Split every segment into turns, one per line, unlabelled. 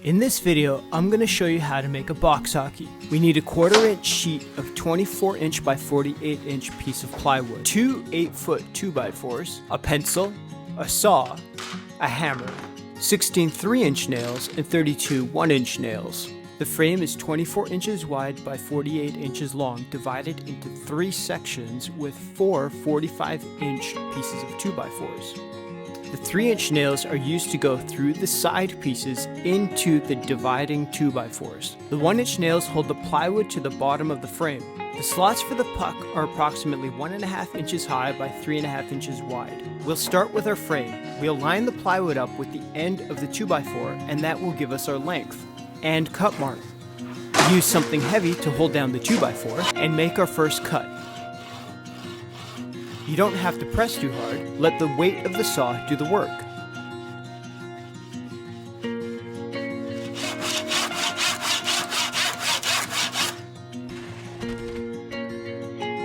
In this video, I'm going to show you how to make a box hockey. We need a 1/4 inch sheet of 24 inch by 48 inch piece of plywood, 2 8-foot 2x4s, a pencil, a saw, a hammer, 16 3-inch nails, and 32 1-inch nails. The frame is 24 inches wide by 48 inches long, divided into 3 sections with 4 45-inch pieces of 2x4s. The 3-inch nails are used to go through the side pieces into the dividing 2x4s. The 1-inch nails hold the plywood to the bottom of the frame. The slots for the puck are approximately 1.5 inches high by 3.5 inches wide. We'll start with our frame. We'll line the plywood up with the end of the 2x4, and that will give us our length and cut mark. Use something heavy to hold down the 2x4 and make our first cut. You don't have to press too hard, let the weight of the saw do the work.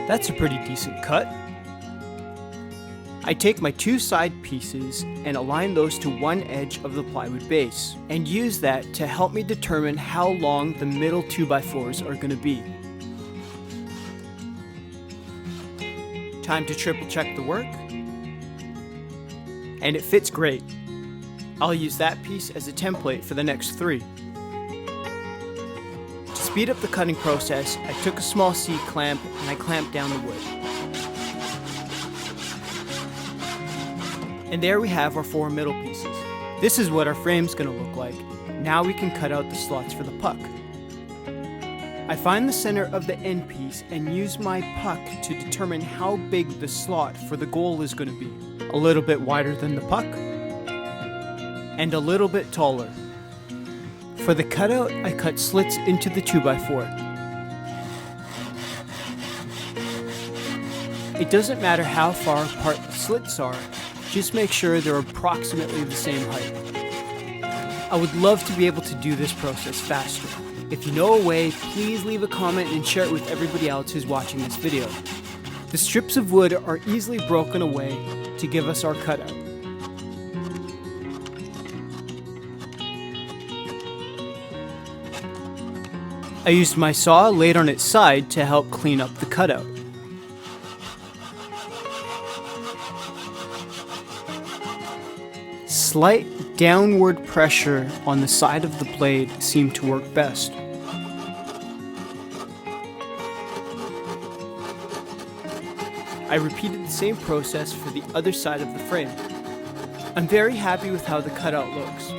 That's a pretty decent cut. I take my 2 side pieces and align those to one edge of the plywood base, and use that to help me determine how long the middle 2x4s are going to be. Time to triple check the work, and it fits great. I'll use that piece as a template for the next 3. To speed up the cutting process, I took a small C-clamp and I clamped down the wood. And there we have our 4 middle pieces. This is what our frame's gonna look like. Now we can cut out the slots for the puck. I find the center of the end piece and use my puck to determine how big the slot for the goal is going to be. A little bit wider than the puck, and a little bit taller. For the cutout, I cut slits into the 2x4. It doesn't matter how far apart the slits are, just make sure they're approximately the same height. I would love to be able to do this process faster. If you know a way, please leave a comment and share it with everybody else who's watching this video. The strips of wood are easily broken away to give us our cutout. I used my saw laid on its side to help clean up the cutout. Slight downward pressure on the side of the blade seemed to work best. I repeated the same process for the other side of the frame. I'm very happy with how the cutout looks.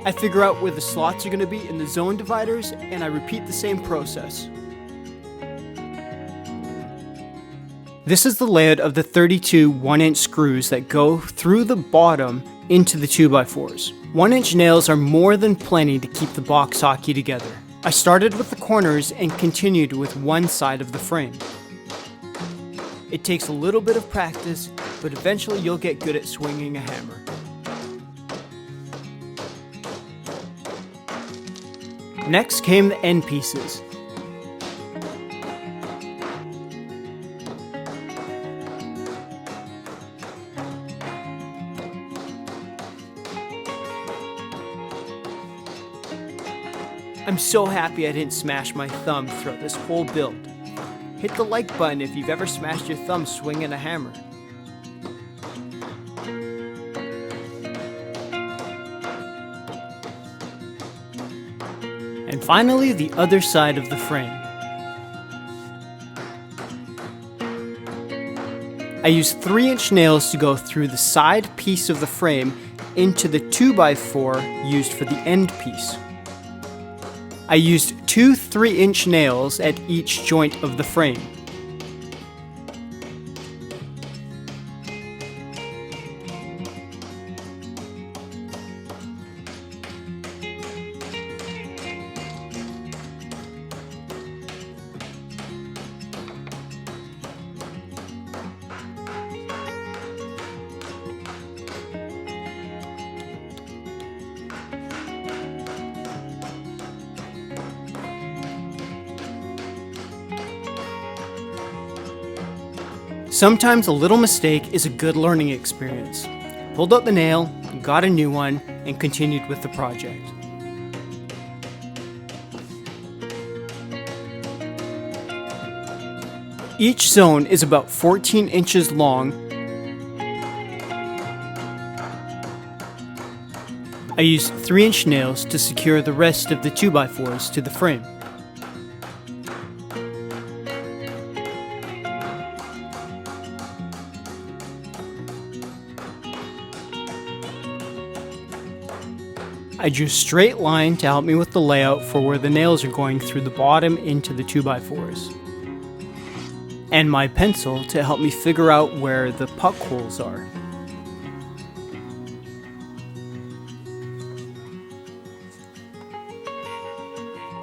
I figure out where the slots are going to be in the zone dividers, and I repeat the same process. This is the layout of the 32 1-inch screws that go through the bottom into the 2x4s. 1-inch nails are more than plenty to keep the box hockey together. I started with the corners and continued with one side of the frame. It takes a little bit of practice, but eventually you'll get good at swinging a hammer. Next came the end pieces. I'm so happy I didn't smash my thumb throughout this whole build. Hit the like button if you've ever smashed your thumb swinging a hammer. And finally, the other side of the frame. I used 3-inch nails to go through the side piece of the frame into the 2x4 used for the end piece. I used 2 3-inch nails at each joint of the frame. Sometimes a little mistake is a good learning experience. Pulled out the nail, got a new one, and continued with the project. Each zone is about 14 inches long. I used 3-inch nails to secure the rest of the 2x4s to the frame. I drew a straight line to help me with the layout for where the nails are going through the bottom into the 2x4s. And my pencil to help me figure out where the puck holes are.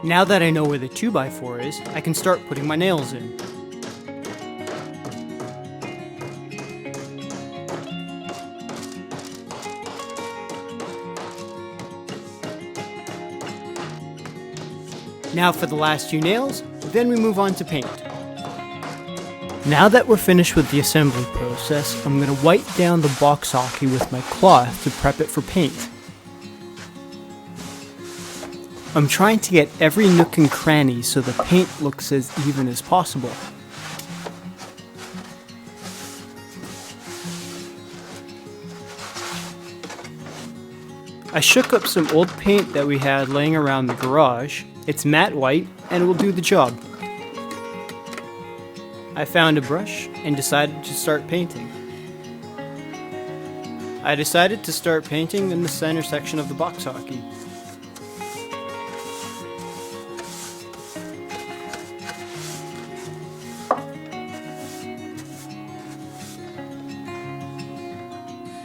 Now that I know where the 2x4 is, I can start putting my nails in. Now for the last few nails, then we move on to paint. Now that we're finished with the assembly process, I'm going to wipe down the box hockey with my cloth to prep it for paint. I'm trying to get every nook and cranny so the paint looks as even as possible. I shook up some old paint that we had laying around the garage. It's matte white and it will do the job. I found a brush and decided to start painting. I decided to start painting in the center section of the box hockey.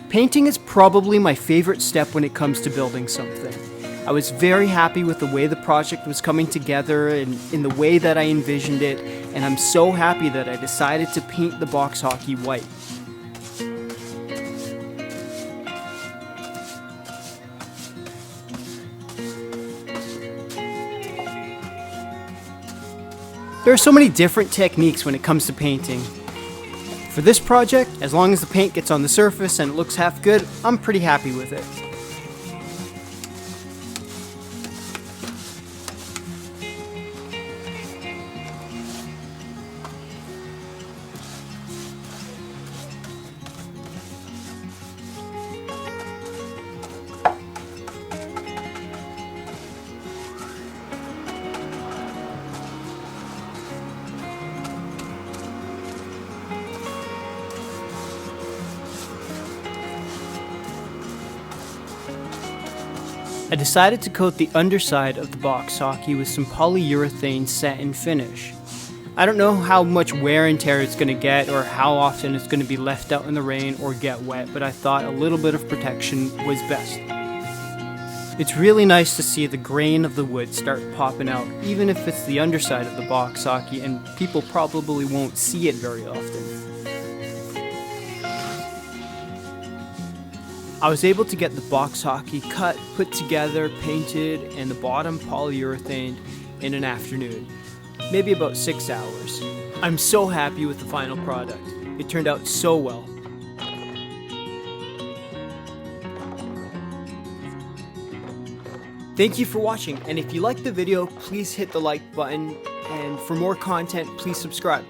Painting is probably my favorite step when it comes to building something. I was very happy with the way the project was coming together and in the way that I envisioned it, and I'm so happy that I decided to paint the box hockey white. There are so many different techniques when it comes to painting. For this project, as long as the paint gets on the surface and it looks half good, I'm pretty happy with it. I decided to coat the underside of the box hockey with some polyurethane satin finish. I don't know how much wear and tear it's going to get or how often it's going to be left out in the rain or get wet, but I thought a little bit of protection was best. It's really nice to see the grain of the wood start popping out, even if it's the underside of the box hockey and people probably won't see it very often. I was able to get the box hockey cut, put together, painted, and the bottom polyurethane in an afternoon, maybe about 6 hours. I'm so happy with the final product. It turned out so well. Thank you for watching, and if you liked the video, please hit the like button, and for more content, please subscribe.